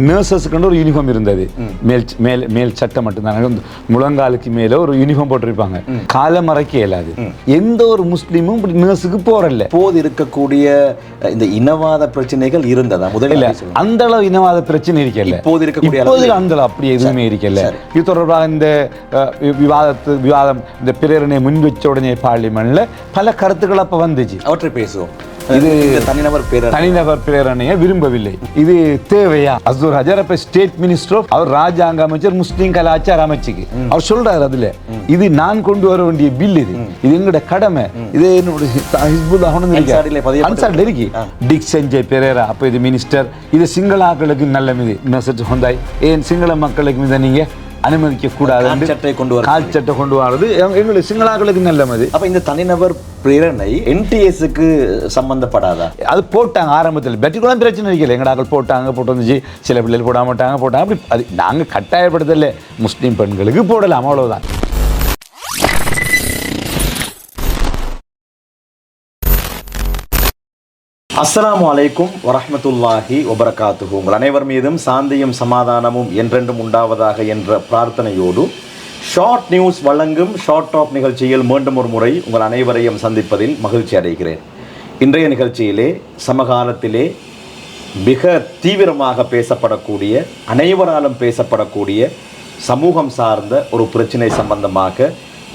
நர்சஸ்க்கு ஒரு யூனிஃபார்ம் இருந்தது. மேல் சட்டை மட்டும்தான், முழங்காலுக்கு மேல ஒரு யூனிஃபார்ம் போட்டிருப்பாங்க. காலை மறைக்க இயலாது. எந்த ஒரு முஸ்லீமும் இப்படி நர்ஸுக்கு போறல. இப்போது இருக்கக்கூடிய இந்த இனவாத பிரச்சனைகள் இருந்ததா? முதலில் அந்த அளவு இனவாத பிரச்சனை இருக்கல. இப்போது இருக்கக்கூடிய அந்த அளவு அப்படி எதுவுமே இருக்கல. இது தொடர்பாக இந்த விவாதம் இந்த பிரேரணை முன் வச்ச உடனே பார்லிமெண்ட்ல பல கருத்துக்கள் அப்ப வந்துச்சு. அவற்றை பேசுவோம். இது தனிநபர் பிரேரணையை விரும்பவில்லை. இது தேவையா? அஸ்தூர் ஹஜர் அப்ப ஸ்டேட் மினிஸ்டர், அவர் ராஜாங்க அமைச்சர், முஸ்லீம் கலாச்சார அமைச்சுக்கு அவர் சொல்றாரு, அதுல இது நான் கொண்டு வர வேண்டிய பில், இது எங்களோட கடமை. இது டிக் செஞ்சய் பெரேரா அப்ப இது மினிஸ்டர். இது சிங்களாக்களுக்கு நல்ல மெசேஜ் வந்தாய். ஏன் சிங்கள மக்களுக்கு மீது நீங்க அனுமதிக்க கூடாது, கால் சட்டை கொண்டு வரது எங்களுக்கு சிங்களாக்களுக்கு நல்லது. அப்ப இந்த தனிநபர் பிரேரணை NTSக்கு சம்பந்தப்படாதா? அது போட்டாங்க ஆரம்பத்தில், பெட்டிக்குலாம் பிரச்சனை இருக்கல. எங்கடாக்கள் போட்டு வந்துச்சு, சில பிள்ளைகள் போட மாட்டாங்க, போட்டாங்க. அப்படி அது நாங்கள் கட்டாயப்படுத்தல, முஸ்லீம் பெண்களுக்கு போடலாம், அவ்வளவுதான். அஸ்ஸலாமு அலைக்கும் வரஹ்மத்துல்லாஹி வபரகாத்துஹு. உங்கள் அனைவர் மீதும் சாந்தியும் சமாதானமும் என்றென்றும் உண்டாவதாக என்ற பிரார்த்தனையோடு ஷார்ட் நியூஸ் வழங்கும் ஷார்ட் டாக் நிகழ்ச்சியில் மீண்டும் ஒரு முறை உங்கள் அனைவரையும் சந்திப்பதில் மகிழ்ச்சி அடைகிறேன். இன்றைய நிகழ்ச்சியிலே சமகாலத்திலே மிக தீவிரமாக பேசப்படக்கூடிய, அனைவராலும் பேசப்படக்கூடிய சமூகம் சார்ந்த ஒரு பிரச்சினை சம்பந்தமாக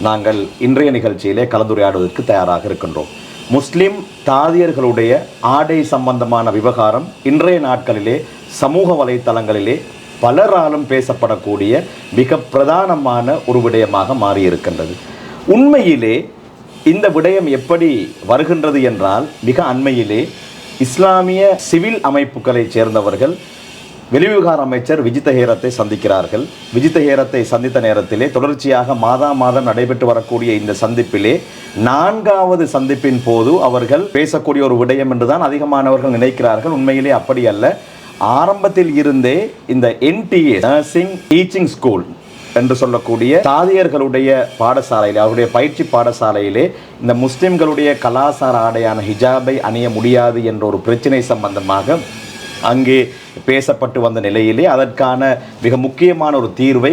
நாங்கள் இன்றைய நிகழ்ச்சியிலே கலந்துரையாடுவதற்கு தயாராக இருக்கின்றோம். முஸ்லிம் தாதியர்களுடைய ஆடை சம்பந்தமான விவகாரம் இன்றைய நாட்களிலே சமூக வலைத்தளங்களிலே பலராலும் பேசப்படக்கூடிய மிக பிரதானமான ஒரு விடயமாக மாறியிருக்கின்றது. உண்மையிலே இந்த விடயம் எப்படி வருகின்றது என்றால், மிக அண்மையிலே இஸ்லாமிய சிவில் அமைப்புகளைச் சேர்ந்தவர்கள் வெளிவிவகார அமைச்சர் விஜித ஹேரத்தை சந்திக்கிறார்கள். விஜித ஹேரத்தை சந்தித்த நேரத்திலே தொடர்ச்சியாக மாதம் நடைபெற்று வரக்கூடிய இந்த சந்திப்பிலே 4வது சந்திப்பின் போது அவர்கள் பேசக்கூடிய ஒரு விடயம் என்றுதான் அதிகமானவர்கள் நினைக்கிறார்கள். உண்மையிலே அப்படி அல்ல. ஆரம்பத்தில் இருந்தே இந்த NTA நர்சிங் டீச்சிங் ஸ்கூல் என்று சொல்லக்கூடிய தாதியர்களுடைய பாடசாலையில், அவருடைய பயிற்சி பாடசாலையிலே இந்த முஸ்லிம்களுடைய கலாசார ஆடையான ஹிஜாபை அணிய முடியாது என்ற ஒரு பிரச்சனை சம்பந்தமாக அங்கே பேசப்பட்டு வந்த நிலையிலே அதற்கான மிக முக்கியமான ஒரு தீர்வை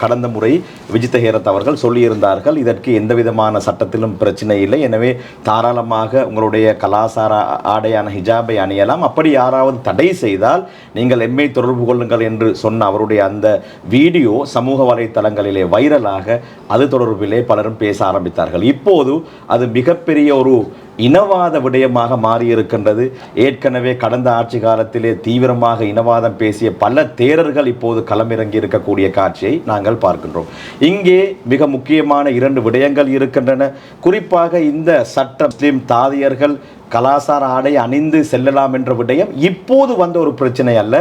கடந்த முறை விஜித ஹேரத் அவர்கள் சொல்லியிருந்தார்கள். இதற்கு எந்த விதமான சட்டத்திலும் பிரச்சனை இல்லை, எனவே தாராளமாக உங்களுடைய கலாசார ஆடையான ஹிஜாபை அணியலாம், அப்படி யாராவது தடை செய்தால் நீங்கள் எம்மை தொடர்பு கொள்ளுங்கள் என்று சொன்ன அவருடைய அந்த வீடியோ சமூக வலைத்தளங்களிலே வைரலாக அது தொடர்பிலே பலரும் பேச ஆரம்பித்தார்கள். இப்போது அது மிகப்பெரிய ஒரு இனவாத விடயமாக மாறியிருக்கின்றது. ஏற்கனவே கடந்த ஆட்சி காலத்திலே தீவிரமாக இனவாதம் பேசிய பல தேரர்கள் இப்போது களமிறங்கி இருக்கக்கூடிய காட்சியை நாங்கள் பார்க்கின்றோம். இங்கே மிக முக்கியமான 2 விடயங்கள் இருக்கின்றன. குறிப்பாக இந்த சட்டம் முஸ்லிம் தாதியர்கள் கலாசார ஆடை அணிந்து செல்லலாம் என்ற விடயம் இப்போது வந்த ஒரு பிரச்சனை அல்ல.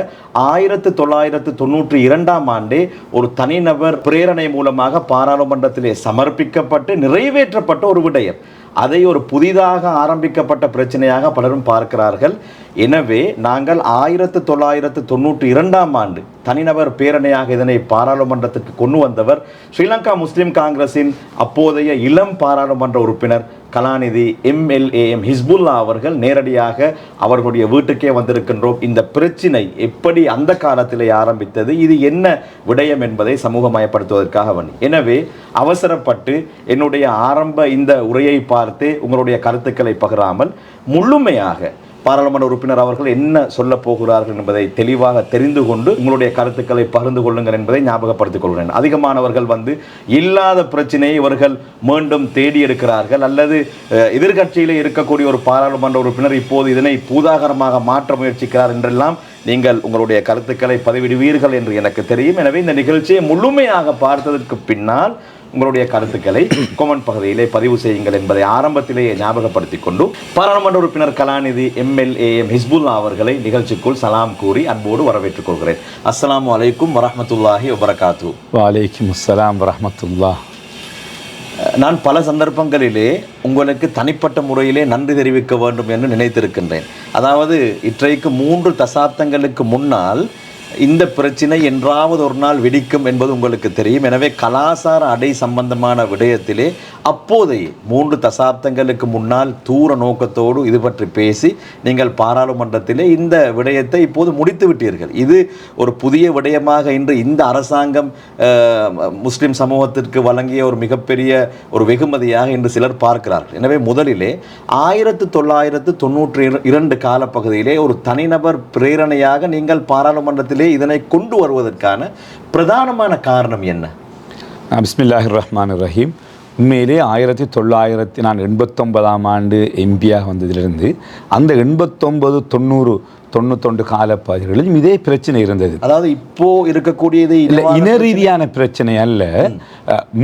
1992ஆம் ஆண்டே ஒரு தனிநபர் பிரேரணை மூலமாக பாராளுமன்றத்திலே சமர்ப்பிக்கப்பட்டு நிறைவேற்றப்பட்ட ஒரு விடயம். அதை ஒரு புதிதாக ஆரம்பிக்கப்பட்ட பிரச்சனையாக பலரும் பார்க்கிறார்கள். எனவே நாங்கள் 1992ஆம் ஆண்டு தனிநபர் பேரணையாக இதனை பாராளுமன்றத்திற்கு கொண்டு வந்தவர் ஸ்ரீலங்கா முஸ்லிம் காங்கிரஸின் அப்போதைய இளம் பாராளுமன்ற உறுப்பினர் கலாநிதி MLAM ஹிஸ்புல்லா அவர்கள் நேரடியாக அவர்களுடைய வீட்டுக்கே வந்திருக்கின்றோம். இந்த பிரச்சினை எப்படி அந்த காலத்திலே ஆரம்பித்தது, இது என்ன விடயம் என்பதை சமூகமயப்படுத்துவதற்காக வந்து, எனவே அவசரப்பட்டு என்னுடைய ஆரம்ப இந்த உரையை பார்த்து உங்களுடைய கருத்துக்களை பகிராமல் முழுமையாக பாராளுமன்ற உறுப்பினர் அவர்கள் என்ன சொல்ல போகிறார்கள் என்பதை தெளிவாக தெரிந்து கொண்டு உங்களுடைய கருத்துக்களை பகிர்ந்து கொள்ளுங்கள் என்பதை ஞாபகப்படுத்திக் கொள்கிறேன். அதிகமானவர்கள் இல்லாத பிரச்சனையை இவர்கள் மீண்டும் தேடி எடுக்கிறார்கள், அல்லது எதிர்கட்சியிலே இருக்கக்கூடிய ஒரு பாராளுமன்ற உறுப்பினர் இப்போது இதனை பூதாகரமாக மாற்ற முயற்சிக்கிறார் என்றெல்லாம் நீங்கள் உங்களுடைய கருத்துக்களை பதிவிடுவீர்கள் என்று எனக்கு தெரியும். எனவே இந்த நிகழ்ச்சியை முழுமையாக பார்த்ததற்கு பின்னால் உங்களுடைய கருத்துக்களை கமெண்ட் பகுதியிலே பதிவு செய்யுங்கள் என்பதை ஆரம்பத்திலேயே ஞாபகப்படுத்திக் கொண்டு பாராளுமன்ற உறுப்பினர் கலாநிதி MLAM ஹிஸ்புல்லா அவர்களை நிகழ்ச்சிக்குள் சலாம் கூறி அன்போடு வரவேற்றுக் கொள்கிறேன். அஸ்ஸலாமு அலைக்கும் வரஹ்மத்துல்லாஹி வபரகாத்துஹு. வலைக்கும் அஸ்ஸலாம் வரஹ்மத்துல்லாஹ். நான் பல சந்தர்ப்பங்களிலே உங்களுக்கு தனிப்பட்ட முறையிலே நன்றி தெரிவிக்க வேண்டும் என்று நினைத்திருக்கின்றேன். அதாவது இன்றைக்கு 3 தசாப்தங்களுக்கு முன்னால் இந்த பிரச்சனை என்றாவது ஒரு நாள் வெடிக்கும் என்பது உங்களுக்கு தெரியும். எனவே கலாசார அடை சம்பந்தமான விடயத்திலே அப்போதைய 3 தசாப்தங்களுக்கு முன்னால் தூர நோக்கத்தோடு இது பற்றி பேசி நீங்கள் பாராளுமன்றத்திலே இந்த விடயத்தை இப்போது முடித்து விட்டீர்கள். இது ஒரு புதிய விடயமாக இன்று இந்த அரசாங்கம் முஸ்லிம் சமூகத்திற்கு வழங்கிய ஒரு மிகப்பெரிய ஒரு வெகுமதியாக இன்று சிலர் பார்க்கிறார்கள். எனவே முதலிலே 1992 காலப்பகுதியிலே ஒரு தனிநபர் பிரேரணையாக நீங்கள் பாராளுமன்றத்திலே இதனை கொண்டு வருவதற்கான பிரதானமான காரணம் என்ன? பிஸ்மில்லாஹிர் ரஹ்மானிர் ரஹீம். உண்மையிலே 1989ஆம் ஆண்டு எம்பியாக வந்ததிலிருந்து அந்த 89, 90, 91 காலப்பகுதிகளிலும் இதே பிரச்சனை இருந்தது. அதாவது இப்போ இருக்கக்கூடியது இல்லை, இன ரீதியான பிரச்சனை அல்ல.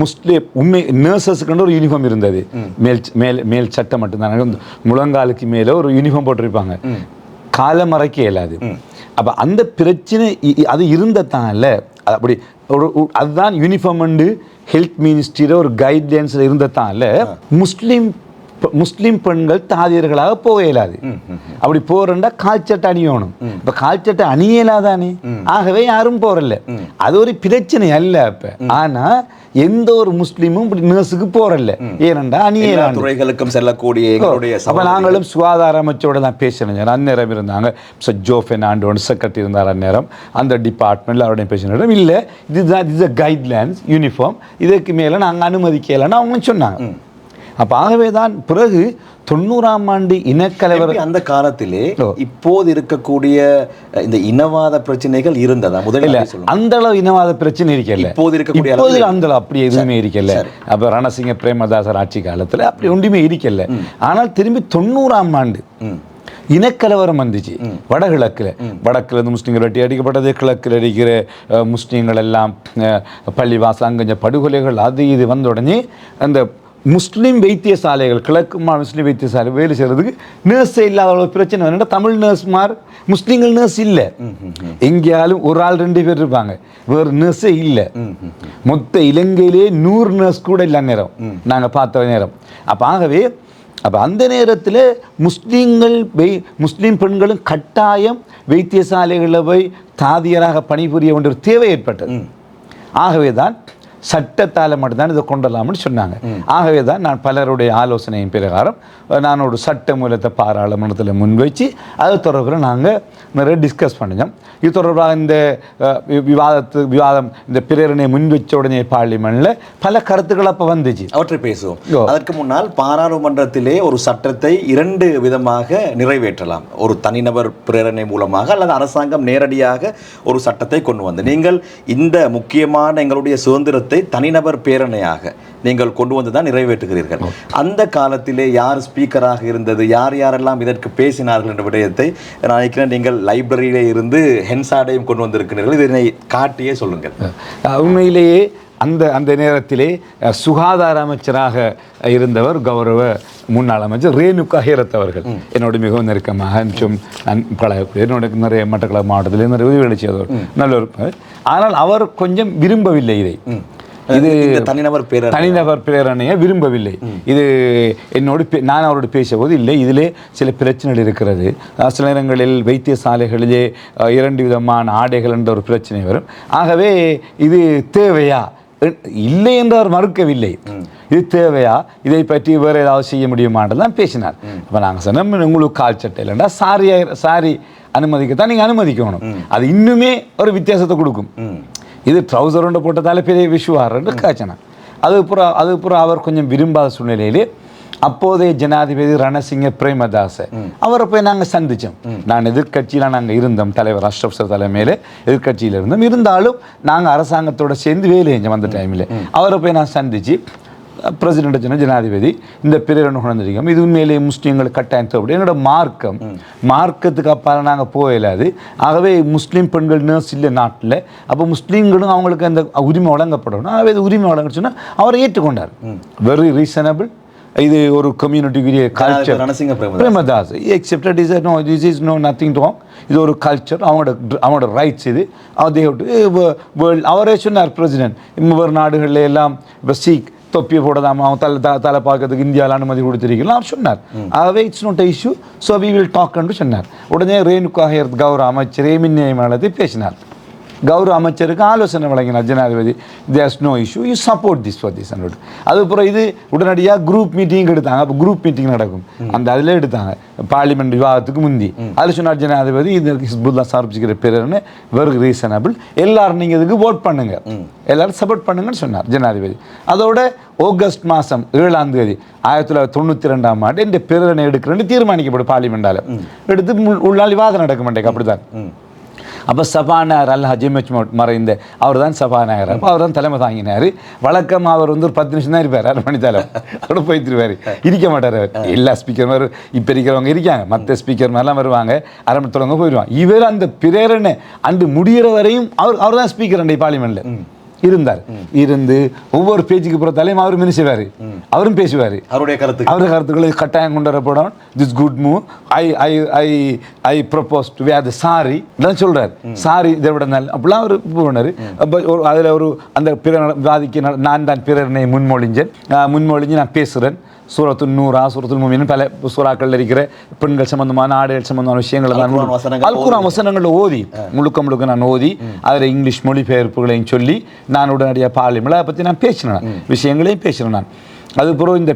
முஸ்லிம் உண்மை நர்சஸுக்கு ஒரு யூனிஃபார்ம் இருந்தது. மேல் சட்டை மட்டும்தான், முழங்காலுக்கு மேலே ஒரு யூனிஃபார்ம் போட்டிருப்பாங்க, காலமறைக்க இயலாது. அப்போ அந்த பிரச்சனை அது இருந்ததால அப்படி ஒரு அதுதான் யூனிஃபார்ம் அண்டு ஹெல்த் மினிஸ்ட்ரியில் ஒரு கைட்லைன்ஸில் இருந்ததால முஸ்லீம் பெண்கள் தாதியர்களாக போக இயலாது. அப்படி போறா கால் சட்டை அணியணும். இப்ப கால் சட்டை அணிய இயலாதானே, ஆகவே யாரும் போறல. அது ஒரு பிரச்சனை அல்ல அப்ப. ஆனா எந்த ஒரு முஸ்லீமும் இப்படி நர்ஸுக்கு போறல, ஏனென்றா அணிய துறைகளுக்கும் செல்லக்கூடிய அப்ப நாங்களும் சுகாதார அமைச்சரோட தான் பேசணும். அந்நேரம் இருந்தாங்க ஜோ பெர்னாண்டோ செக்ரட்டரி இருந்தார் அந்நேரம். அந்த டிபார்ட்மெண்ட்ல அவருடைய பேசினோம். இல்லை, இதுதான் கைட்லைன்ஸ் யூனிஃபார்ம், இதுக்கு மேல நாங்கள் அனுமதிக்கலன்னு அவங்க சொன்னாங்க. அப்போ ஆகவே தான் பிறகு 90ஆம் ஆண்டு இனக்கலவரம் அந்த காலத்திலே இப்போது இருக்கக்கூடிய இந்த இனவாத பிரச்சனைகள் இருந்ததா? முதலில் அந்த அளவு இனவாத பிரச்சனை இருக்கல. இப்போது இருக்கக்கூடிய அந்த அளவு அப்படி எதுவுமே இருக்கல. அப்போ ரணசிங்க பிரேமதாசர் ஆட்சி காலத்தில் அப்படி ஒன்றுமே இருக்கல. ஆனால் திரும்பி 90ஆம் ஆண்டு இனக்கலவரம் வந்துச்சு வடகிழக்கில். வடக்கில் இருந்து முஸ்லீம்கள் வெட்டி அடிக்கப்பட்டது, கிழக்கில் அடிக்கிற முஸ்லீம்கள் எல்லாம் பள்ளிவாசல் அங்கே படுகொலைகள் அது இது வந்த உடனே அந்த முஸ்லீம் வைத்தியசாலைகள், கிழக்கு முஸ்லீம் வைத்தியசாலை வேலை செய்கிறதுக்கு நர்ஸே இல்லாத அவ்வளோ பிரச்சனை வேணும்னா தமிழ் நர்ஸ்மார், முஸ்லீம்கள் நர்ஸ் இல்லை. எங்கேயாலும் ஒரு ஆள் 2 பேர் இருப்பாங்க, வேறு நர்ஸே இல்லை. மொத்த இலங்கையிலே 100 நர்ஸ் கூட இல்லை நேரம் நாங்கள் பார்த்த நேரம். அப்போ அந்த நேரத்தில் முஸ்லீம் பெண்களும் கட்டாயம் வைத்தியசாலைகளில் போய் தாதியராக பணிபுரிய வேண்டிய ஒரு தேவை ஏற்பட்டது. ஆகவே தான் சட்டத்தால் மட்டும்தான் இதை கொண்டலாம்னு சொன்னாங்க. ஆகவே தான் நான் பலருடைய ஆலோசனையின் பிரகாரம் நான் ஒரு சட்ட மூலத்தை பாராளுமன்றத்தில் முன்வைச்சு அது தொடர்பில் நாங்கள் நிறைய டிஸ்கஸ் பண்ணினோம். இது தொடர்பாக இந்த விவாதம் இந்த பிரேரணை முன்வச்ச உடனே பார்லிமெண்ட்ல பல கருத்துக்கள் அப்போ வந்துச்சு. அவற்றை பேசுவோம். அதற்கு முன்னால் பாராளுமன்றத்திலே ஒரு சட்டத்தை 2 விதமாக நிறைவேற்றலாம். ஒரு தனிநபர் பிரேரணை மூலமாக அல்லது அரசாங்கம் நேரடியாக ஒரு சட்டத்தை கொண்டு வந்து, நீங்கள் இந்த முக்கியமான எங்களுடைய சுதந்திரத்தை தனிநபர் பேரணையாக நீங்கள் கொண்டு வந்து தான் நிறைவேற்றுகிறீர்கள். அந்த காலத்திலே யார் ஸ்பீக்கராக இருந்தது, யாரெல்லாம் இதற்கு பேசினார்கள் என்ற விடயத்தை நான் நினைக்கிறேன் நீங்கள் லைப்ரரியிலே இருந்து ஹென்சாடையும் கொண்டு வந்திருக்கிறீர்கள். இதனை காட்டியே சொல்லுங்கள். உண்மையிலேயே அந்த நேரத்திலே சுகாதார அமைச்சராக இருந்தவர் கௌரவ முன்னாள் அமைச்சர் ரேணுகா ஹேரத் அவர்கள் என்னோட மிகவும் நெருக்கமாக என்னோட நிறைய மட்டக்களப்பு மாவட்டத்திலே நிறைய உதவிகளை செய்தவர், நல்லவர். ஆனால் அவர் கொஞ்சம் விரும்பவில்லை இதை. இது தனிநபர் பிரேரணையை விரும்பவில்லை. இது என்னோடு நான் அவரோடு பேசும்போது இல்லை, இதிலே சில பிரச்சனைகள் இருக்கிறது. சில நேரங்களில் வைத்தியசாலைகளிலே 2 விதமான ஆடைகள் என்ற ஒரு பிரச்சனை வரும். ஆகவே இது தேவையா இல்லை என்று அவர் மறுக்கவில்லை. இது தேவையா, இதை பற்றி வேறு ஏதாவது செய்ய முடியுமான்னு தான் பேசினார். அப்போ நாங்கள் சொன்னோம், உங்களுக்கு கால் சட்டை இல்லைண்டா சாரி அனுமதிக்கத்தான் நீங்கள் அனுமதிக்கணும். அது இன்னுமே ஒரு வித்தியாசத்தை கொடுக்கும். இது ட்ரௌசர் ஒன்று போட்டதால பெரிய விஷுவார்ன்னு காய்ச்சினா அது புறம் அவர் கொஞ்சம் விரும்பாத சூழ்நிலையிலே அப்போதைய ஜனாதிபதி ரணசிங்க பிரேமதாச அவரை போய் நாங்கள் சந்தித்தோம். நான் எதிர்கட்சியில் நாங்கள் இருந்தோம், தலைவர் அஷ்ரப் சார் தலைமையில் எதிர்கட்சியில் இருந்தோம். இருந்தாலும் நாங்கள் அரசாங்கத்தோடு சேர்ந்து வேலை செஞ்சோம். அந்த டைமில் அவரை போய் நான் சந்தித்து பிரசிடென்ட் சொன்ன ஜனாதிபதி இந்த பிரேரணை கொண்டிருக்கோம், இது உண்மையிலேயே முஸ்லீம்களுக்கு கட்டாயம் தேவைப்படும். எங்களோட மார்க்கத்துக்கு அப்பால் நாங்கள் போயிடாது. ஆகவே முஸ்லீம் பெண்கள் நர்ஸ் இல்லை நாட்டில், அப்போ முஸ்லீம்களும் அவங்களுக்கு அந்த உரிமை வழங்கப்படணும். ஆகவே இது உரிமை வழங்க சொன்னால் அவரை ஏற்றுக்கொண்டார். Very reasonable. இது ஒரு கம்யூனிட்டிக்குரிய culture. Premadas accepted is no, this is no nothing wrong. இது ஒரு கல்ச்சர், அவங்களோட ரைட்ஸ். இது அவரே சொன்னார் பிரசிடென்ட், வேறு நாடுகளில் எல்லாம் இப்போ சீக் தொப்பியை போடலாம், அவன் தலை பார்க்கறதுக்கு இந்தியாவில் அனுமதி கொடுத்திருக்கலாம் அவர் சொன்னார். ஆகவே it's not issue, so we will talk என்று சொன்னார். உடனே ரேணுகா ஹேரத் கௌரவ அமைச்சரே மின்னியமானதை பேசினார். கௌரவ அமைச்சருக்கு ஆலோசனை வழங்கினார் ஜனாதிபதி. There's no issue, you support this for this and. அதுக்கப்புறம் இது உடனடியாக குரூப் மீட்டிங் எடுத்தாங்க. அப்போ குரூப் மீட்டிங் நடக்கும், அந்த அதில் எடுத்தாங்க பார்லிமெண்ட் விவாதத்துக்கு முந்தி. அதில் சொன்னார் ஜனாதிபதி, இது ஹிஸ்புல்லா சார்பிச்சுக்கிற பேருன்னு வெரி ரீசனபிள், எல்லாரும் நீங்கள் இதுக்கு ஓட் பண்ணுங்க, எல்லாரும் சப்போர்ட் பண்ணுங்கன்னு சொன்னார் ஜனாதிபதி. அதோட ஆகஸ்ட் மாதம் 7ஆம் தேதி 1992ஆம் ஆண்டு இந்த பிரேரணை எடுக்கிறேன்னு தீர்மானிக்கப்படும் பார்லிமெண்டால். எடுத்து உள்ளால் விவாதம் நடக்க மாட்டேங்க. அப்படிதான். அப்போ சபாநாயகர் அல்ஹாஜி மெச்மோட் மறைந்த அவர் தான் சபாநாயகர். அப்போ அவர் தான் தலைமை தாங்கினார். வழக்கம் அவர் வந்து ஒரு 10 நிமிஷம் தான் இருப்பார், 1/2 மணி நேரம் அவரோட போய்த்துருவார், இருக்க மாட்டார் அவர். எல்லா ஸ்பீக்கர் மாதிரி இப்போ இருக்கிறவங்க இருக்காங்க, மற்ற ஸ்பீக்கர் மாதிரிலாம் வருவாங்க, 1/2 மணி தொடங்க போயிடுவாங்க. இவர் அந்த பிரேரணை அன்று முடிகிற வரையும் அவர் தான் ஸ்பீக்கர் அண்டை பார்லிமெண்ட்டில் இருந்தார். இருந்து ஒவ்வொரு பேஜுக்கு பிறத்தாலையும் அவர் மினிசுவார், அவரும் பேசுவார். அவருடைய கருத்துக்களை கட்டாயம் கொண்டு வரப்படும். This good move, I propose to where the sorry தான் சொல்கிறார். சாரி இதை விட நல்ல அப்படிலாம் அவர் போனார். அப்போ அதில் ஒரு அந்த விவாதிக்க நான் தான் பிரேரணை முன்மொழிஞ்சு நான் பேசுகிறேன். சூரத்து நூறா, சூரத்துல் முஃமினூன், பல சூறாக்கள் இருக்கிற பெண்கள் சம்பந்தமான ஆடைகள் சம்பந்தமான விஷயங்களை தான் அல்குர்ஆன் வசனங்களை ஓதி முழுக்க நான் ஓதி அதில் இங்கிலீஷ் மொழிபெயர்ப்புகளையும் சொல்லி நான் உடனடியாக பார்லிமெண்ட்டில் அதை பற்றி நான் பேசினேன், விஷயங்களையும் பேசினேன் நான். அதுக்கப்புறம் இந்த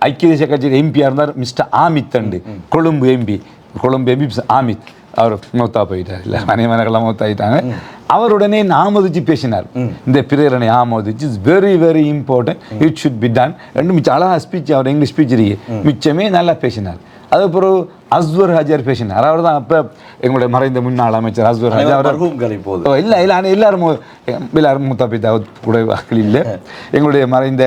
ஐக்கிய தேசிய கட்சியில் எம்பியாக இருந்தார் மிஸ்டர் ஆமித் அண்டு, கொழும்பு எம்பி ஆமித். அவர் மௌத்தா போயிட்டார், இல்லை மனைமனெல்லாம் மௌத்தாயிட்டாங்க. அவருடனே ஆமோதிச்சு பேசினார். இந்த பிரேரணை ஆமோதிச்சு, it's very very important, it should be done ரெண்டு மிச்சம் அழகாக ஸ்பீச், அவர் இங்கிலீஷ் ஸ்பீச் இருக்கு, மிச்சமே நல்லா பேசினார். அதுக்கப்புறம் அஸ்வர் ஹஜர் பேசினார். அவர் தான் அப்போ எங்களுடைய மறைந்த முன்னாள் அமைச்சர் அஸ்வர் ஹஜர். இல்லை எல்லாரும் மூத்தாப்பித்தா கூட இல்லை, எங்களுடைய மறைந்த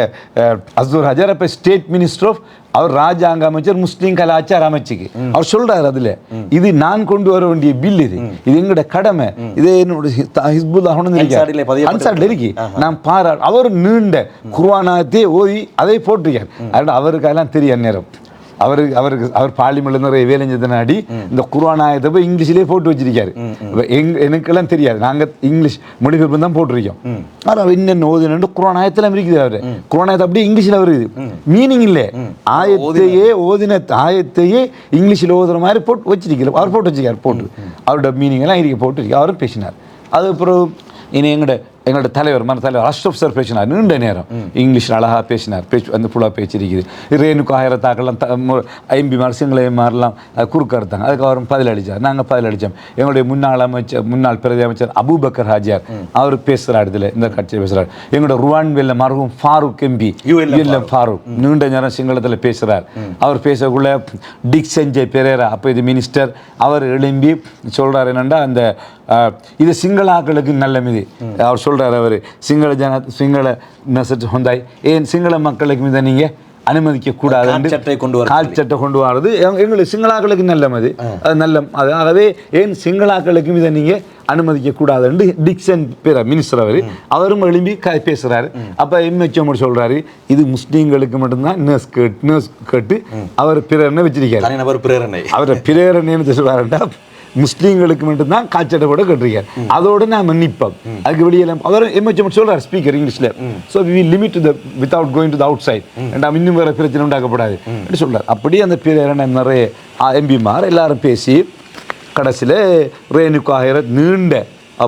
அஸ்வர் ஹஜர் அப்போ ஸ்டேட் மினிஸ்டர் ஆஃப், அவர் ராஜாங்க அமைச்சர், முஸ்லீம் கலாச்சார அமைச்சுக்கு. அவர் சொல்றாரு, அதுல இது நான் கொண்டு வர வேண்டிய பில், இது எங்களோட கடமை, இது என்னோட ஹிஸ்புல்லா இருக்கு, நான் அவர் நீண்ட குர்ஆனத்தை ஓதி அதை போட்டிருக்கார். அவருக்கு அதெல்லாம் தெரியும் நேரம். அவர் பார்லிமெண்ட்ல நிறைய வேலை செஞ்சதுனாடி இந்த குர்ஆனத்தை போய் இங்கிலீஷ்லேயே போட்டு வச்சிருக்காரு. எனக்கெல்லாம் தெரியாது, நாங்கள் இங்கிலீஷ் மொழிபெயர்ப்பு தான் போட்டிருக்கோம். ஆனால் அவர் என்னென்ன ஓதுன்னு குர்ஆனத்தில் இருக்குது. அவர் குர்ஆனத்தை அப்படியே இங்கிலீஷில் வருது, மீனிங் இல்லை, ஆயத்தையே ஓதின ஆயத்தையே இங்கிலீஷில் ஓதுற மாதிரி போட்டு வச்சிருக்காரு. அவர் போட்டு வச்சிருக்காரு, போட்டு அவரோட மீனிங் எல்லாம் இருக்க போட்டு அவரும் பேசினார். அதுக்கப்புறம் இனி எங்களோட தலைவர் அஷ்ரஃப் சார் பேசினார், நீண்ட நேரம் இங்கிலீஷில் அழகாக பேசினார். அந்த ஃபுல்லாக பேச்சிருக்குது. ரேணுக்கு ஆயிரத்தாக்கெல்லாம் எம்பிமார் சிங்கள எம்பிமாரெலாம் குறுக்க எடுத்தாங்க. அதுக்கு அவரும் பதில் அளித்தார், நாங்கள் பதில் அளித்தோம். எங்களுடைய முன்னாள் பிரதி அமைச்சர் அபூபக்கர் ஹாஜியார் அவர் பேசுகிறார், இதில் இந்த கட்சியில் பேசுகிறார். எங்களோட ருவான்வேல்ல மருகும் ஃபாரூக் எம்பி ஃபாரூக் நீண்ட நேரம் சிங்களத்தில் பேசுகிறார். அவர் பேசக்குள்ள டிக்சஞ்சய் பெரேரா, அப்போ இது மினிஸ்டர், அவர் எழும்பி சொல்கிறார் என்னென்னா, அந்த இது சிங்களாக்களுக்கு நல்ல மீது அவர் சொல்கிறார். அவர் சிங்கள மெசேஜ் ஹொந்தாய், ஏன் சிங்கள மக்களுக்கு மீது நீங்கள் அனுமதிக்க கூடாது, கால் சட்டை கொண்டு வர்றது எங்களுக்கு சிங்களாக்களுக்கு நல்லது, அது நல்ல அது. ஆகவே ஏன் சிங்களாக்களுக்கு மீது நீங்கள் அனுமதிக்க கூடாதுன்னு டிக்சன் மினிஸ்டர் அவரும் எழும்பி பேசுகிறாரு. அப்போ எம்எச்எம் சொல்கிறாரு, இது முஸ்லீம்களுக்கு மட்டும்தான் நேர்ஸ் கேட்டு அவர் பிரேரணை வச்சிருக்காரு. அவர் பிரேரணைன்னு சொல்கிறாருண்டா முஸ்லீம்களுக்கு மட்டும்தான் காய்ச்சட்டை கூட கட்டிருக்கார். அதோட நான் மன்னிப்போம், அதுக்கு வெளியே அவர் எம்எச்எம் சொல்றார் ஸ்பீக்கர் இங்கிலீஷ்ல. So we limit the without going to the outside, இன்னும் வேற பிரச்சனை உண்டாக்கப்படாது அப்படின்னு சொல்றார். அப்படியே அந்த பிரேரணை நிறைய எம்பிமார் எல்லாரும் பேசி கடைசியில் ரேணுக்காக நீண்ட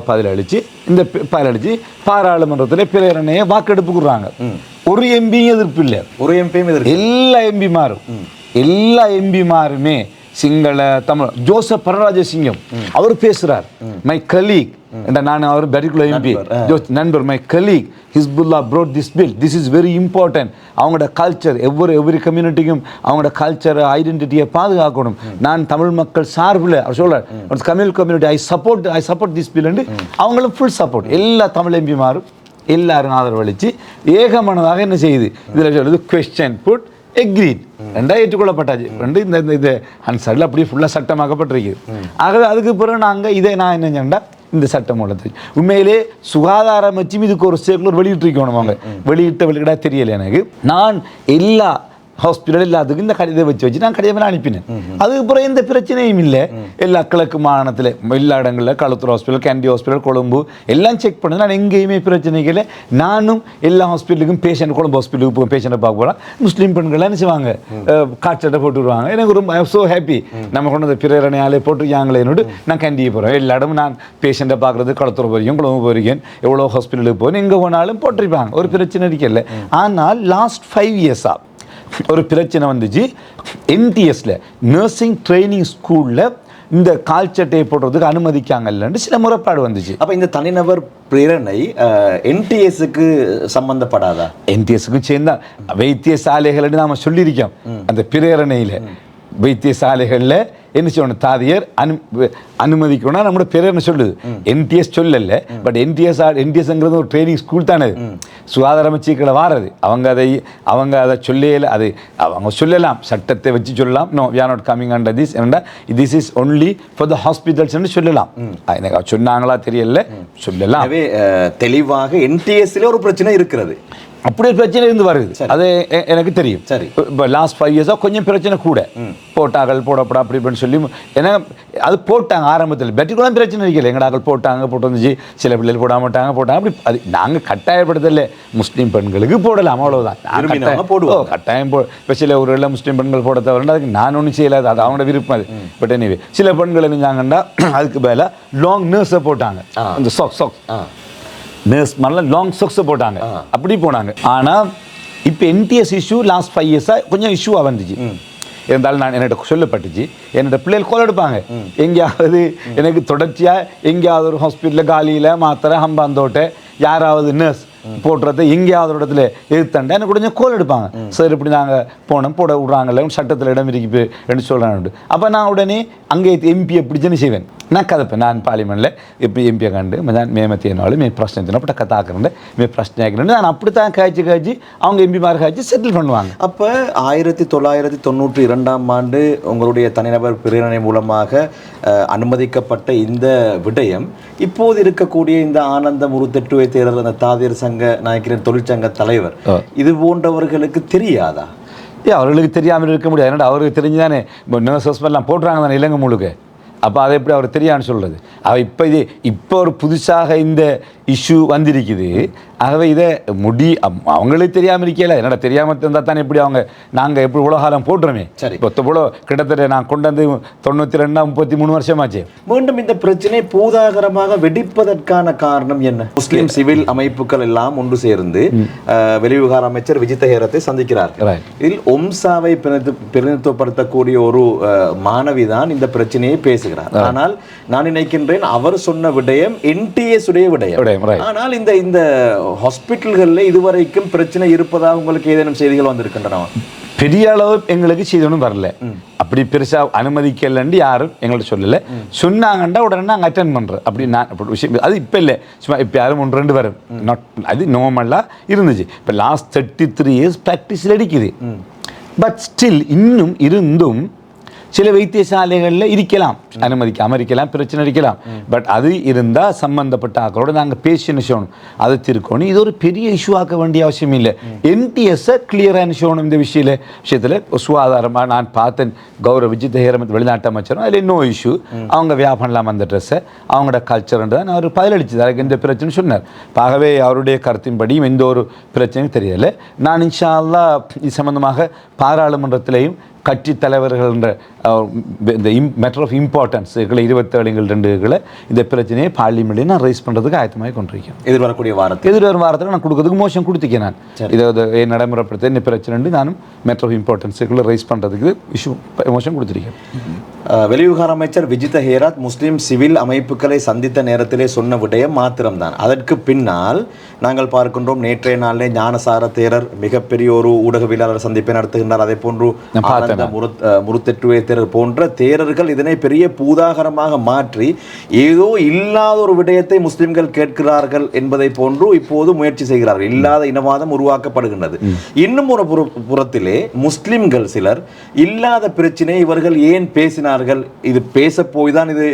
பதிலளிச்சு பாராளுமன்றத்தில் பிரேரணையை வாக்கெடுப்பு கொடுறாங்க. ஒரு எம்பியும் எதிர்ப்பு இல்லை, எல்லா எம்பிமாருமே சிங்கள தமிழ். ஜோசப் பரராஜசிங்கம் அவர் பேசுறார், மை கலீக், நான் அவர் பர்டிகுலர் எம்பி நண்பர், my colleague Hizbullah brought this bill, this is very important. அவங்களோட கல்ச்சர், எவ்வொரு கம்யூனிட்டிக்கும் அவங்களோட கல்ச்சர் ஐடென்டிட்டியை பாதுகாக்கணும். நான் தமிழ் மக்கள் சார்பில் அவர் சொல்றார், Tamil community I support this bill. அவங்களும் ஃபுல் சப்போர்ட், எல்லா தமிழ் எம்பிமாரும் எல்லாரும் ஆதரவளித்து ஏகமானதாக என்ன செய்யுது, இதில் சொல்றது கொஸ்டின் புட் எக்ரீட் ஏற்றுக்கொள்ளப்பட்டாச்சு. இந்த அன்சாரில் அப்படியே ஃபுல்லாக சட்டமாக்கப்பட்டிருக்கு. ஆகவே அதுக்கு பிறகு நான் என்ன செஞ்சேன்டா, இந்த சட்டம் மூலத்தை உண்மையிலே சுகாதார அமைச்சும் இதுக்கு ஒரு சேர்க்குலர் வெளியிட்டிருக்கணும். அவங்க வெளியிட்டா தெரியல எனக்கு. நான் எல்லா ஹாஸ்பிட்டல் எல்லாத்துக்கும் இந்த கடிதம் வச்சு நான் கடிதம் அனுப்பினேன். அதுக்கப்புறம் எந்த பிரச்சனையும் இல்லை. எல்லா கிழக்கு மாகாணத்தில் எல்லா இடங்களில் Kalathur hospital, candy hospital, Colombo எல்லாம் செக் பண்ணது. நான் எங்கேயுமே பிரச்சனைகளை நானும் எல்லா ஹாஸ்பிட்டலுக்கும் பேஷண்ட் கொழும்பு ஹாஸ்பிட்டலுக்கு போய் பேஷண்ட்டை பார்க்க போகிறேன். முஸ்லீம் பெண்கள் என்ன செய்வாங்க, காட்சட்டை போட்டு விடுவாங்க. எனக்கு ரொம்ப ஸோ ஹாப்பி நம்ம கொண்டு வந்து பிரேரணையாலே போட்டுருக்காங்களேன்னு நான் கேண்டியை போகிறேன். எல்லா இடமும் நான் பேஷண்ட்டை பார்க்குறது களத்தூர் போயிருக்கேன், கொழும்பு போயிருக்கேன், எவ்வளோ ஹாஸ்பிட்டலுக்கு போகிறேன், எங்கே போனாலும் போட்டிருப்பாங்க. ஒரு பிரச்சனை இருக்கல. ஆனால் லாஸ்ட் 5 இயர்ஸாக ஒரு பிரச்சனை வந்துச்சு. NTSல நர்சிங் ட்ரைனிங் ஸ்கூலில் இந்த கால் சட்டையை போடுறதுக்கு அனுமதிக்காங்கல்லன்னு சில முறைப்பாடு வந்துச்சு. அப்போ இந்த தனிநபர் பிரேரணை NTSக்கு சம்பந்தப்படாதா? NTSக்கு சேர்ந்தா வைத்தியசாலைகள்னு நாம சொல்லியிருக்கோம். அந்த பிரேரணையில் வைத்தியசாலைகளில் என்ன செய்யணும், தாதியர் அனுமதிக்கணும்னா நம்மளோட பிரேரணை சொல்லுது. NTS சொல்லல. பட் NTSங்கிறது ஒரு ட்ரைனிங் ஸ்கூல் தானே. சுகாதார அமைச்சுக்களை வாரது அவங்க அதை சொல்லல. அது அவங்க சொல்லலாம், சட்டத்தை வச்சு சொல்லலாம். No, we are not coming under this. this is only for the hospitals ன்னு சொல்லலாம். எனக்கு சொன்னாங்களா தெரியல, சொல்லலாம். எனவே தெளிவாக NTSல ஒரு பிரச்சனை இருக்கிறது. அப்படி ஒரு பிரச்சனை இருந்து வருது, அது எனக்கு தெரியும். சரி, இப்போ லாஸ்ட் 5 இயர்ஸாக கொஞ்சம் பிரச்சனை கூட போட்டார்கள், போடப்படா அப்படி இப்படின்னு சொல்லி. ஏன்னா அது போட்டாங்க ஆரம்பத்தில், பெட்டிக்குலாம் பிரச்சனை இருக்கல. எங்கடாக்கள் போட்டு வந்துச்சு, சில பிள்ளைகள் போடாம போட்டாங்க. அப்படி அது நாங்கள் கட்டாயப்படுத்தல, முஸ்லீம் பெண்களுக்கு போடலாம், அவ்வளோதான். கட்டாயம் இப்போ சில ஊர்களில் முஸ்லீம் பெண்கள் போட தவிர அதுக்கு நான் ஒன்றும் செய்யலாது, அது அவங்களோட விருப்பம் அது. பட் எனிவே சில பெண்கள் என்னஞ்சாங்கன்னா அதுக்கு மேலே லாங் நர்ஸை போட்டாங்க, அந்த சாக்ஸ் நர்ஸ் மாதிரிலாம் லாங் சாக்ஸை போட்டாங்க, அப்படி போனாங்க. ஆனால் இப்போ NTS இஷ்யூ லாஸ்ட் 5 இயர்ஸாக கொஞ்சம் இஷ்யூவாக வந்துச்சு. இருந்தாலும் நான் என்னோட சொல்லப்பட்டுச்சு, என்னோட பிள்ளைகள் கோல் எடுப்பாங்க. எங்கேயாவது எனக்கு தொடர்ச்சியாக எங்கேயாவது ஒரு ஹாஸ்பிட்டலில் காலியில் மாத்திரை ஹம்பாந்தோட்டை யாராவது நர்ஸ் போடுறத எங்கேயாவது ஒரு இடத்துல எதிர்த்தாண்டா எனக்கு கொஞ்சம் கோல் எடுப்பாங்க. சார் இப்படி நாங்கள் போனோம், போட விட்றாங்கல்ல, சட்டத்தில் இடம் இருக்கு என்று சொல்கிறாங்க. அப்போ நான் உடனே அங்கே எம்பியை பிடிச்சுன்னு செய்வேன். நான் கதைப்பேன், நான் பார்லிமெண்ட்டில் எப்படி எம்பியை கண்டு நான் மேமத்தினாலும் மே பிரச்சனை தினப்பட்ட கதாக்குறேன், மே பிரச்சனை ஆக்கிறேன். நான் அப்படி தான் காய்ச்சி அவங்க எம்பிமார் காய்ச்சி செட்டில் பண்ணுவாங்க. அப்போ 1992ஆம் ஆண்டு உங்களுடைய தனிநபர் பிரேரணை மூலமாக அனுமதிக்கப்பட்ட இந்த விடயம் இப்போது இருக்கக்கூடிய இந்த ஆனந்த முருத்தெட்டுவை தேரர், அந்த தாதியர் சங்க நாயக்கரின் தொழிற்சங்க தலைவர், இது போன்றவர்களுக்கு தெரியாதா? அவர்களுக்கு தெரியாமல் இருக்க முடியாது. ஏன்னா அவருக்கு தெரிஞ்சுதானே நர்சஸ் எல்லாம் போடுறாங்க தானே இலங்கை முழுக்க. அப்போ அதை எப்படி அவர் தெரியான்னு சொல்கிறது? இப்போ ஒரு புதுசாக இந்த இஷ்யூ வந்திருக்குது. ஆகவே இதை அவங்களுக்கு தெரியாமல் இருக்கல. என்னடா தெரியாமல் இருந்தால் தானே எப்படி நாங்கள் எப்படி உலகாலம் போட்டுறோமே. சரி, இப்போ போல கிட்டத்தட்ட நான் கொண்டு வந்து 92 33 வருஷமாச்சு. மீண்டும் இந்த பிரச்சனை பூதாகரமாக வெடிப்பதற்கான காரணம் என்ன? முஸ்லிம் சிவில் அமைப்புகள் எல்லாம் ஒன்று சேர்ந்து வெளிவிவகார அமைச்சர் விஜித ஹேரத்தை சந்திக்கிறார்கள். இதில் ஒம்சாவை பிரதிநிதித்துவப்படுத்தக்கூடிய ஒரு மாணவி தான் இந்த பிரச்சனையை பேசுகிறார். ஆனால் நான் நினைக்கின்றேன் அவர் சொன்ன விடயம் NTS உடைய விடயம். ஆனால் இந்த ஹாஸ்பிட்டல்களில் இதுவரைக்கும் பிரச்சனை இருப்பதாக உங்களுக்கு ஏதேனும் செய்திகள் வந்திருக்கின்றன? பெரிய அளவு எங்களுக்கு செய்தோன்னு வரல. அப்படி பெருசாக அனுமதிக்கலன்னு யாரும் எங்கள்கிட்ட சொல்லலை. சொன்னாங்கண்டா உடனே நாங்கள் அட்டென்ட் பண்ணுறோம். அப்படி நான் அப்படி விஷயம் அது இப்போ இல்லை, சும்மா இப்போ யாரும் 1-2 வரும். அது நார்மலாக இருந்துச்சு. இப்போ லாஸ்ட் 33 இயர்ஸ் ப்ராக்டிஸில் அடிக்குது. பட் ஸ்டில் இன்னும் இருந்தும் சில வைத்தியசாலைகளில் இருக்கலாம், அனுமதிக்காமல் இருக்கலாம், பிரச்சனை இருக்கலாம். பட் அது இருந்தால் சம்பந்தப்பட்ட ஆக்களோட நாங்கள் பேசின்னு சொல்லணும், அதை திருக்கணும். இது ஒரு பெரிய இஷ்யூ ஆக்க வேண்டிய அவசியம் இல்லை. NTSஐ கிளியராக சொல்லணும். இந்த விஷயத்தில் சுகாதாரமாக நான் பார்த்தேன். கௌரவ விஜித ஹேரமத் வெளிநாட்டு அமைச்சரும் அதில் இன்னும் இஷ்யூ, அவங்க வியாபாரம் பண்ணலாம் அந்த ட்ரெஸ்ஸை, அவங்களோட கல்ச்சர்ன்றதான் அவர் பதிலளிச்சது. அதுக்கு எந்த பிரச்சனை சொன்னார். ஆகவே அவருடைய கருத்தின்படியும் எந்த ஒரு பிரச்சனையும் தெரியலை. நான் இன்ஷா அல்லாஹ் இது சம்பந்தமாக பாராளுமன்றத்திலையும் கட்சி தலைவர்கள் என்ற இந்த மேட்டர் ஆஃப் இம்பார்ட்டன்ஸ் 27 இந்த பிரச்சனையை பார்லிமெண்ட்ல நான் ரைஸ் பண்ணுறதுக்கு ஆயத்தமாக கொண்டிருக்கேன். எதிர்வரும் வாரத்தில் நான் கொடுக்கறதுக்கு மோஷன் கொடுத்துக்கேன். நான் இதை நடைமுறைப்படுத்த இந்த பிரச்சனை நானும் மேட்டர் ஆஃப் இம்பார்ட்டன்ஸுக்குள்ள ரைஸ் பண்ணுறதுக்கு மோஷன் கொடுத்துருக்கேன். வெளிவிவகார அமைச்சர் விஜித ஹேரத் முஸ்லிம் சிவில் அமைப்புகளை சந்தித்த நேரத்திலே சொன்ன விடயம் மாத்திரம்தான். அதற்கு பின்னால் நாங்கள் பார்க்கின்றோம், நேற்றைய நாளிலே ஞானசார தேரர் மிகப்பெரிய ஒரு ஊடகவியலாளர் சந்திப்பை நடத்துகின்றார். அதே போன்று முருத்தெட்டுவே தேரர் போன்ற தேரர்கள் இதனை பெரிய பூதாகரமாக மாற்றி ஏதோ இல்லாத ஒரு விடயத்தை முஸ்லிம்கள் கேட்கிறார்கள் என்பதை போன்று இப்போது முயற்சி செய்கிறார்கள். இல்லாத இனவாதம் உருவாக்கப்படுகின்றது. இன்னும் ஒரு புறத்திலே முஸ்லிம்கள் சிலர் இல்லாத பிரச்சனை இவர்கள் ஏன் பேசினார்கள், இது பேச போய் தான் இது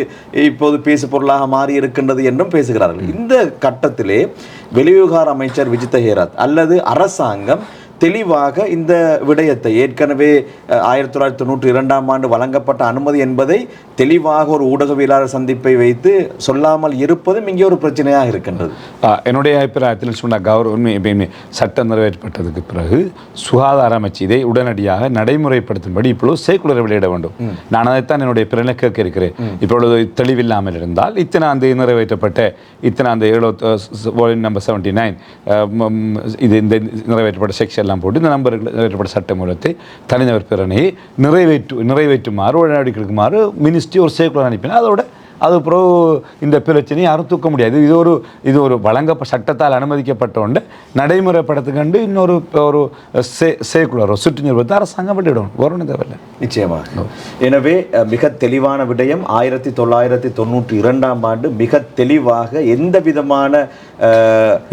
இப்போது பேசு பொருளாக மாறி இருக்கின்றது என்றும் பேசுகிறார்கள். இந்த கட்டத்திலே வெளிவிவகார அமைச்சர் விஜித ஹேரத் அல்லது அரசாங்கம் தெளிவாக இந்த விடயத்தை ஏற்கனவே 1992 ஆண்டு வழங்கப்பட்ட அனுமதி என்பதை தெளிவாக ஒரு ஊடகவியலாளர் சந்திப்பை வைத்து சொல்லாமல் இருப்பதும் இங்கே ஒரு பிரச்சனையாக இருக்கின்றது. என்னுடைய அபிப்பிராயத்தில் சொன்ன கௌரவம் சட்டம் நிறைவேற்றப்பட்டதுக்கு பிறகு சுகாதார அமைச்சு இதை உடனடியாக நடைமுறைப்படுத்தும்படி இப்பொழுது சர்க்குலர் வெளியிட வேண்டும். நான் அதைத்தான் என்னுடைய பிறனை கேட்க இருக்கிறேன். இப்பொழுது தெளிவில்லாமல் இருந்தால் இத்தனாந்து நிறைவேற்றப்பட்ட இத்தனாந்து 7 நம்பர் 79 இது இந்த நிறைவேற்றப்பட்ட செக்ஷன் எல்லாம் போட்டு இந்த நம்பர் நிறைவேற்றப்பட்ட சட்டமூலத்தை தனிநபர் பிறனையை நிறைவேற்றுமாறு நடவடிக்கை எடுக்குமாறு மினிஸ்ட்ரி ஒரு சர்க்குலர் அனுப்பினா அதோட அதுக்கப்புறம் இந்த பிரச்சனையை யாரும் தூக்க முடியாது. இது ஒரு சட்டத்தால் அனுமதிக்கப்பட்ட ஒன்று நடைமுறைப்படுத்த கண்டு இன்னொரு ஒரு சர்க்குலர் சுற்று நிறுவனத்தை அரசாங்கம் வெளியிடணும். வரணும் தேவையில்லை. நிச்சயமாக. எனவே மிக தெளிவான விடயம் 1992 ஆண்டு மிக தெளிவாக எந்த விதமான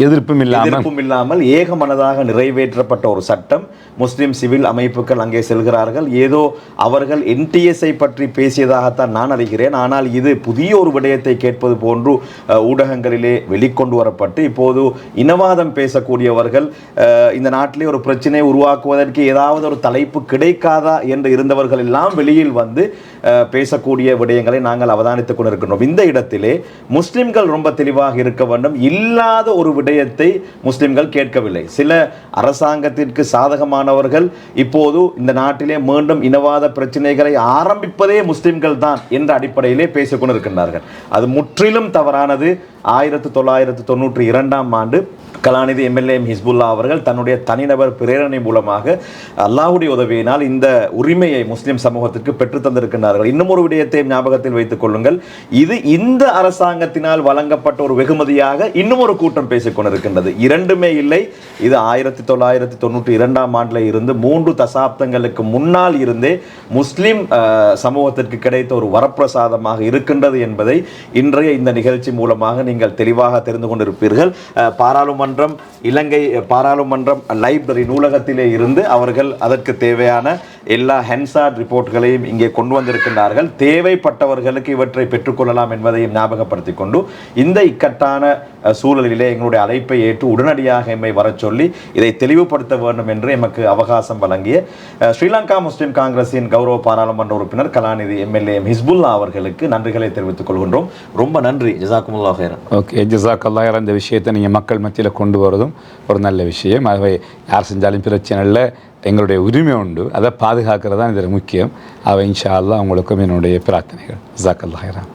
எதிர்ப்பும் இல்லாமல் ஏகமனதாக நிறைவேற்றப்பட்ட ஒரு சட்டம். முஸ்லிம் சிவில் அமைப்புகள் அங்கே செல்கிறார்கள். ஏதோ அவர்கள் NTSஐ பற்றி பேசியதாகத்தான் நான் அறிகிறேன். ஆனால் இது புதிய ஒரு விடயத்தை கேட்பது போன்று ஊடகங்களிலே வெளிக்கொண்டு வரப்பட்டு இப்போது இனவாதம் பேசக்கூடியவர்கள் இந்த நாட்டிலே ஒரு பிரச்சனையை உருவாக்குவதற்கு ஏதாவது ஒரு தலைப்பு கிடைக்காதா என்று இருந்தவர்கள் எல்லாம் வெளியில் வந்து பேசக்கூடிய விடயங்களை நாங்கள் அவதானித்துக் கொண்டிருக்கின்றோம். இந்த இடத்திலே முஸ்லிம்கள் ரொம்ப தெளிவாக இருக்க வேண்டும். இல்லாத ஒரு விடயத்தை முஸ்லிம்கள் கேட்கவில்லை. சில அரசாங்கத்திற்கு சாதகமானவர்கள் இப்போது இந்த நாட்டிலே மீண்டும் இனவாத பிரச்சனைகளை ஆரம்பிப்பதே முஸ்லிம்கள் தான் என்ற அடிப்படையிலே பேசிக் கொண்டிருக்கின்றார்கள். அது முற்றிலும் தவறானது. 1992 ஆண்டு கலாநிதி MLA ஹிஸ்புல்லா அவர்கள் தன்னுடைய தனிநபர் பிரேரணை மூலமாக அல்லாஹ்வுடைய உதவியினால் இந்த உரிமையை முஸ்லிம் சமூகத்திற்கு பெற்று தந்திருக்கின்றார்கள். இன்னும் ஒரு விடயத்தை ஞாபகத்தில் வைத்துக் கொள்ளுங்கள். இது இந்த அரசாங்கத்தினால் வழங்கப்பட்ட ஒரு வெகுமதியாக இன்னும் ஒரு கூட்டம் பேசிக் கொண்டிருக்கின்றது. இரண்டுமே இல்லை. இது 1992 ஆண்டில் இருந்து 3 தசாப்தங்களுக்கு முன்னால் இருந்தே முஸ்லிம் சமூகத்திற்கு கிடைத்த ஒரு வரப்பிரசாதமாக இருக்கின்றது என்பதை இன்றைய இந்த நிகழ்ச்சி மூலமாக நீங்கள் தெளிவாக தெரிந்து கொண்டிருப்பீர்கள். இலங்கை பாராளுமன்றம் லைப்ரரி நூலகத்திலே இருந்து அவர்கள் அதற்கு தேவையான எல்லா ஹென்சார்ட் ரிப்போர்ட்களையும் இங்கே கொண்டு வந்திருக்கின்றார்கள். தேவைப்பட்டவர்களுக்கு இவற்றை பெற்றுக்கொள்ளலாம் என்பதையும் ஞாபகப்படுத்திக் கொண்டு இந்த இக்கட்டான சூழலிலே எங்களுடைய அழைப்பை ஏற்று உடனடியாக எம்மை வர சொல்லி இதை தெளிவுபடுத்த வேண்டும் என்று எமக்கு அவகாசம் வழங்கிய ஸ்ரீலங்கா முஸ்லிம் காங்கிரஸின் கௌரவ பாராளுமன்ற உறுப்பினர் கலாநிதி MLA ஹிஸ்புல்லா அவர்களுக்கு நன்றிகளை தெரிவித்துக் கொள்கின்றோம். ரொம்ப நன்றி. ஜஸாக்குமுல்லாஹ் ஹைரன். ஓகே, ஜஸாக்கல்லாஹ் ஹைரன். இந்த விஷயத்தை நீங்கள் மக்கள் மத்தியில் கொண்டு வரதும் ஒரு நல்ல விஷயம். ஆகவே யார் செஞ்சாலும் பிரச்சனை இல்லை, எங்களுடைய உரிமை உண்டு, அதை பாதுகாக்கிறது தான் இதில் முக்கியம். அவை இன்ஷா அல்லாஹ் உங்களுக்கும் என்னுடைய பிரார்த்தனைகள். ஜஸாக்கல்லாஹ் ஹைரன்.